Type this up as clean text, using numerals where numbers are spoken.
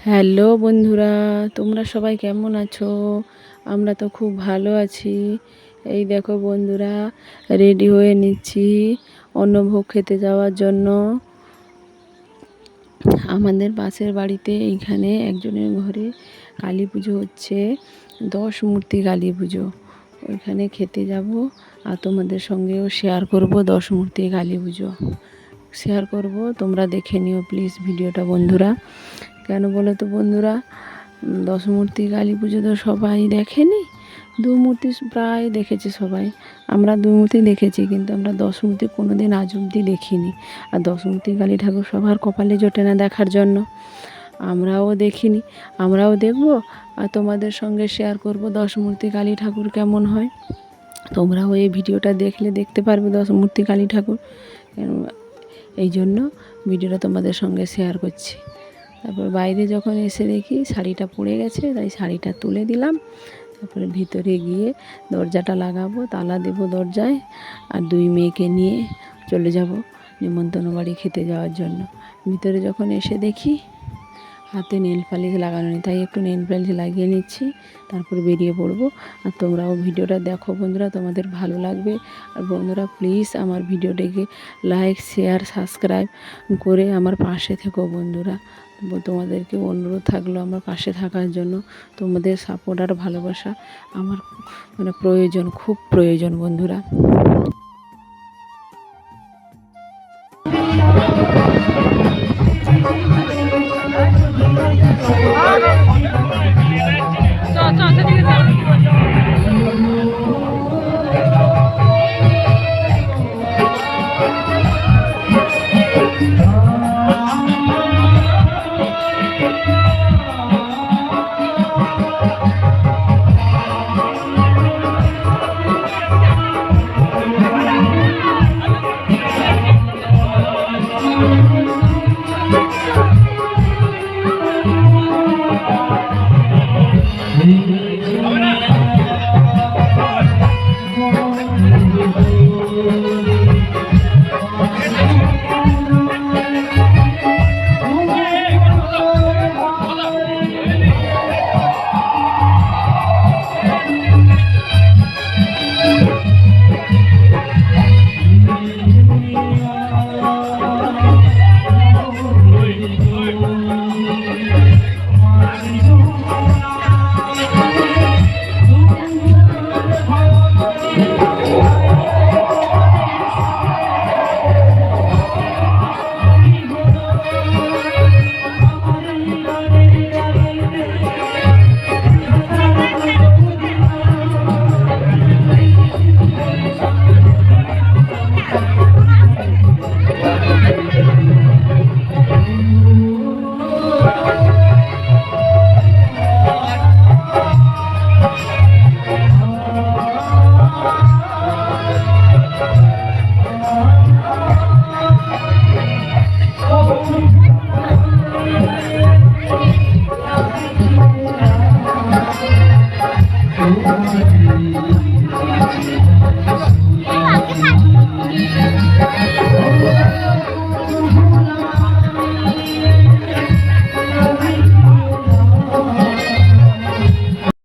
Hello বন্ধুরা, তোমরা সবাই কেমন আছো? আমরা তো খুব ভালো আছি। এই দেখো বন্ধুরা, রেডি হয়ে নিচ্ছি অন্নভোগ খেতে যাওয়ার জন্য। আমাদের পাশের বাড়িতে এইখানে একজনের ঘরে কালী পুজো হচ্ছে, 10 মূর্তি কালী পুজো। ওইখানে খেতে যাব আর তোমাদের সঙ্গেও শেয়ার করব 10 মূর্তি কালী পুজো শেয়ার করব। তোমরা দেখে নিও প্লিজ ভিডিওটা বন্ধুরা। কেন বলো তো বন্ধুরা, 10 মূর্তি কালী পুজো তো সবাই দেখেনি, 2 মূর্তি প্রায় দেখেছে সবাই। আমরা 2 মূর্তি দেখেছি, কিন্তু আমরা 10 মূর্তি কোনো দিন আজ অবধি দেখিনি। আর 10 মূর্তি কালী ঠাকুর সবার কপালে জোটে না দেখার জন্য। আমরাও দেখিনি, আমরাও দেখব আর তোমাদের সঙ্গে শেয়ার করব 10 মূর্তি কালী ঠাকুর কেমন হয়। তোমরাও এই ভিডিওটা দেখলে দেখতে পারবে 10 মূর্তি কালী ঠাকুর। এই জন্য ভিডিওটা তোমাদের সঙ্গে শেয়ার করছি। তারপর বাইরে যখন এসে দেখি শাড়িটা পড়ে গেছে, তাই শাড়িটা তুলে দিলাম। তারপরে ভিতরে গিয়ে দরজাটা লাগাবো, তালা দেবো দরজায়, আর 2 মেয়েকে নিয়ে চলে যাব নিমন্ত্রণ বাড়ি খেতে যাওয়ার জন্য। ভিতরে যখন এসে দেখি হাতে নেল পালিশ লাগানো নেই, তাই একটু নেল পালিশ লাগিয়ে নিচ্ছি, তারপর বেরিয়ে পড়বো। আর তোমরাও ভিডিওটা দেখো বন্ধুরা, তোমাদের ভালো লাগবে। আর বন্ধুরা প্লিজ আমার ভিডিওটাকে লাইক, শেয়ার, সাবস্ক্রাইব করে আমার পাশে থেকো বন্ধুরা। তোমাদেরকে অনুরোধ থাকলো আমার পাশে থাকার জন্য। তোমাদের সাপোর্ট আর ভালোবাসা আমার প্রয়োজন, খুব প্রয়োজন বন্ধুরা।